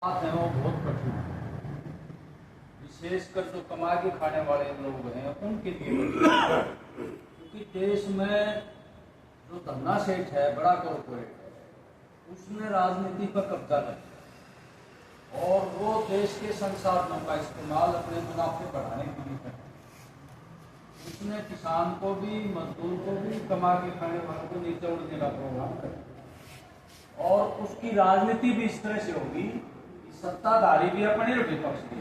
बात है वो बहुत कठिन है, विशेषकर जो कमा के खाने वाले लोग हैं उनके लिए, क्योंकि देश में जो धन्ना सेठ है, बड़ा कॉर्पोरेट है, उसने राजनीति पर कब्जा कर लिया और वो देश के संसाधनों का इस्तेमाल अपने मुनाफे बढ़ाने के लिए करता है। उसने किसान को भी, मजदूर को भी, कमा के खाने वालों को नीचे उड़ने का प्रोग्राम कर और उसकी राजनीति भी इस तरह से होगी, सत्ताधारी भी अपने और विपक्ष भी।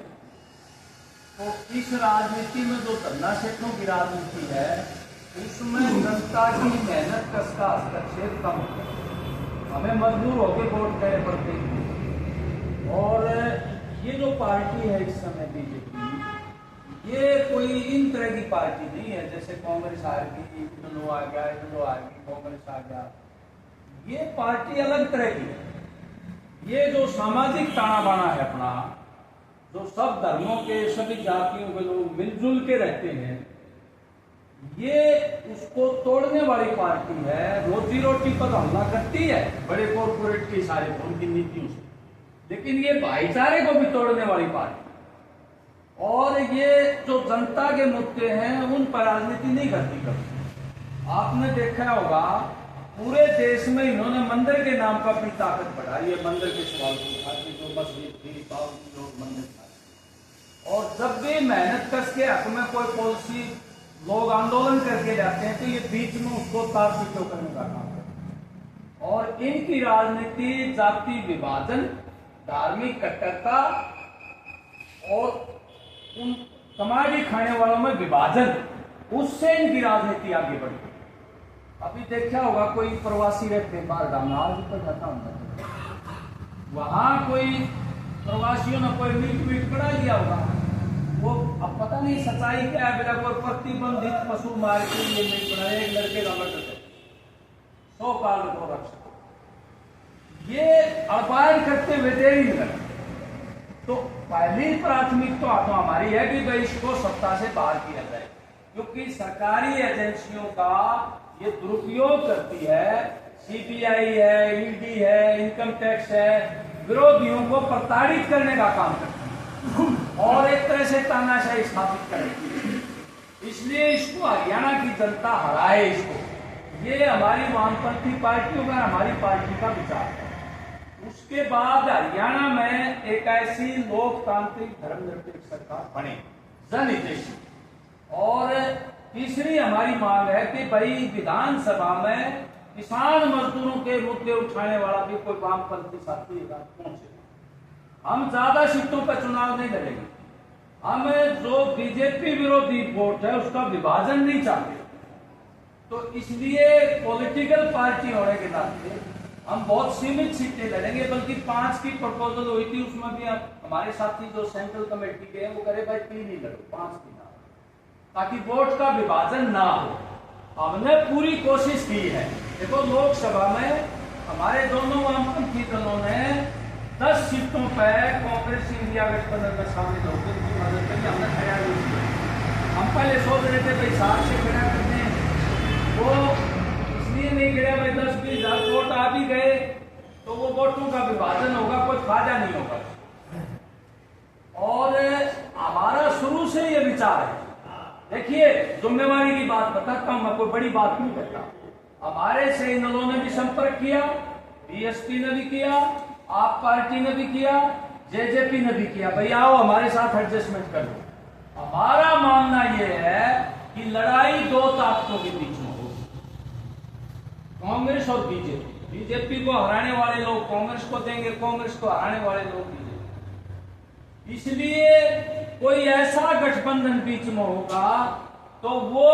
तो इस राजनीति में जो धन्ना सेठों की राजनीति है, उसमें जनता की मेहनत का हस्तक्षेप कम होता है। हमें मजबूर होकर वोट देने पड़ते हैं। और ये जो पार्टी है इस समय बीजेपी, ये कोई इन तरह की पार्टी नहीं है जैसे कांग्रेस आ गई, इधर आ गया, इधर आ गई, कांग्रेस आ गया। ये पार्टी अलग तरह की है। ये जो सामाजिक ताना बाना है अपना, जो सब धर्मों के, सभी जातियों के लोग मिलजुल के रहते हैं, ये उसको तोड़ने वाली पार्टी है। रोजी रोटी पर हमला करती है बड़े कॉर्पोरेट के सारे उनकी नीतियों से, लेकिन ये भाईचारे को भी तोड़ने वाली पार्टी। और ये जो जनता के मुद्दे हैं उन पर राजनीति नहीं करती कभी। आपने देखा होगा पूरे देश में इन्होंने मंदिर के नाम पर अपनी ताकत बढ़ाई है। मंदिर के सवाल की जो मस्जिद थी, बाबू लोग मंदिर था। और जब भी मेहनत कस के हक में कोई पॉलिसी लोग आंदोलन करके जाते हैं तो ये बीच में उसको तार पीछे करने का काम करते हैं। और इनकी राजनीति जाति विभाजन, धार्मिक कट्टरता और उन कमाई खाने वालों में विभाजन, उससे इनकी राजनीति आगे बढ़ती है। अभी देखा होगा कोई प्रवासी रहते हैं बाहर डांगाल पर जाता हूँ, वहां कोई प्रवासियों ने कोई मीट कड़ा लिया होगा। वो अब पता नहीं सच्चाई क्या है, बेटा कोई प्रतिबंधित पशु मार के लिए मीट कड़ा, एक लड़के का मर्डर 100 काल को रक्षा, ये अपार करते हुए देरी लगा। तो पहली प्राथमिकता तो हमारी है कि भाई इसको सत्ता से बाहर किया जाए, क्योंकि सरकारी एजेंसियों का ये दुरुपयोग करती है। सीबीआई है, ईडी है, इनकम टैक्स है, विरोधियों को प्रताड़ित करने का काम करती है और एक तरह से तानाशाही स्थापित करती है। इसलिए इसको हरियाणा की जनता हराए इसको। ये हमारी वामपंथी पार्टियों का, हमारी पार्टी का विचार है। उसके बाद हरियाणा में एक ऐसी लोकतांत्रिक धर्मनिरपेक्ष सरकार बने, जनहितैषी। और तीसरी हमारी मांग है कि भाई विधानसभा में किसान मजदूरों के मुद्दे उठाने वाला भी कोई वामपंथी साथी पहुंचे। हम ज्यादा सीटों पर चुनाव नहीं लड़ेंगे। हम जो बीजेपी विरोधी वोट है उसका विभाजन नहीं चाहते। तो इसलिए पॉलिटिकल पार्टी होने के नाते हम बहुत सीमित सीटें लड़ेंगे, बल्कि 5 की प्रपोजल हुई थी, उसमें भी हमारे साथी जो सेंट्रल कमेटी के हैं वो करे भाई 3 ही लड़ो, 5 की ना, ताकि वोट का विभाजन ना हो। हमने पूरी कोशिश की है। देखो लोकसभा में हमारे दोनों वामपंथी दलों ने 10 सीटों पर कांग्रेस इंडिया गठबंधन में शामिल होकर उनकी मदद करके हमने तैयारी की। हम पहले सोच रहे थे भाई 7 से खड़ा करते हैं, वो इसलिए नहीं गिरा भाई 10-20 हजार वोट आ भी गए तो वो वोटों का विभाजन होगा, कोई फायदा नहीं होगा। और हमारा शुरू से ये विचार है। देखिए जिम्मेवारी की बात बताता हूं, मैं कोई बड़ी बात नहीं करता। हमारे से इन लोगों ने भी संपर्क किया, बीएसपी ने भी किया, आप पार्टी ने भी किया, जेजेपी ने भी किया, भाई आओ हमारे साथ एडजस्टमेंट कर लो। हमारा मानना यह है कि लड़ाई 2 ताकतों के बीच में हो, कांग्रेस और बीजेपी। बीजेपी को हराने वाले लोग कांग्रेस को देंगे, कांग्रेस को हराने वाले लोग बीजेपी। इसलिए कोई ऐसा गठबंधन बीच में होगा तो वो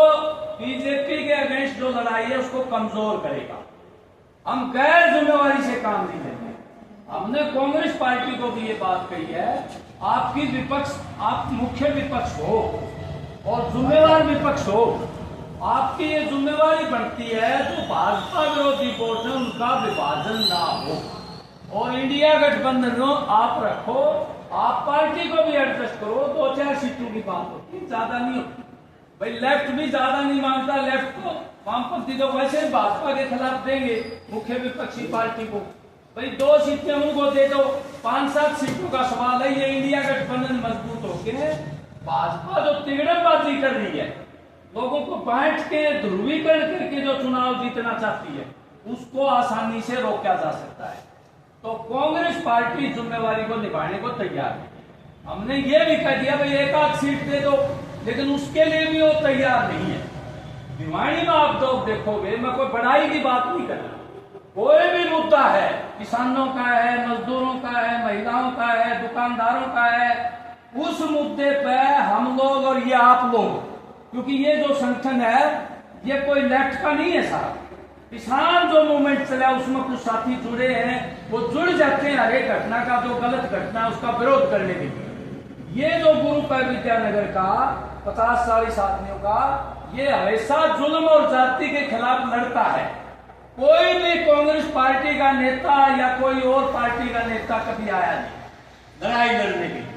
बीजेपी के अगेंस्ट जो लड़ाई है उसको कमजोर करेगा। हम गैर जिम्मेवारी से काम नहीं लेंगे। हमने कांग्रेस पार्टी को भी ये बात कही है, आपकी विपक्ष, आप मुख्य विपक्ष हो और जिम्मेवार विपक्ष हो, आपकी ये जिम्मेवारी बनती है तो भाजपा विरोधी वोट है उनका विभाजन ना हो और इंडिया गठबंधन आप रखो। आप पार्टी को भी एडजस्ट करो, 2-4 सीटों की बात होती है, ज्यादा नहीं होती। भाई लेफ्ट भी ज्यादा नहीं मांगता, लेफ्ट को वामपंथी तो वैसे भाजपा के खिलाफ देंगे मुख्य विपक्षी पार्टी को, भाई 2 सीटें उनको दे दो, 5-7 सीटों का सवाल है। ये इंडिया गठबंधन मजबूत होके भाजपा जो तिगड़मबाजी कर रही है, लोगों को बांट के ध्रुवीकरण करके जो चुनाव जीतना चाहती है, उसको आसानी से रोका जा सकता है। तो कांग्रेस पार्टी जिम्मेवारी को निभाने को तैयार है। हमने ये भी कह दिया भाई एक आध सीट दे दो, लेकिन उसके लिए भी वो तैयार नहीं है। भिवानी में आप तो देखोगे, मैं कोई बड़ाई की बात नहीं कर रहा, कोई भी मुद्दा है, किसानों का है, मजदूरों का है, महिलाओं का है, दुकानदारों का है, उस मुद्दे पे हम लोग और ये आप लोग, क्योंकि ये जो संगठन है ये कोई लेफ्ट का नहीं है साहब, किसान जो मूवमेंट चला उसमें कुछ साथी जुड़े हैं, वो जुड़ जाते हैं हर एक घटना का, जो गलत घटना है उसका विरोध करने के लिए। ये जो ग्रुप है विद्यानगर का 50-40 आदमियों का, ये हमेशा जुल्म और जाति के खिलाफ लड़ता है। कोई भी कांग्रेस पार्टी का नेता या कोई और पार्टी का नेता कभी आया नहीं लड़ाई लड़ने के लिए।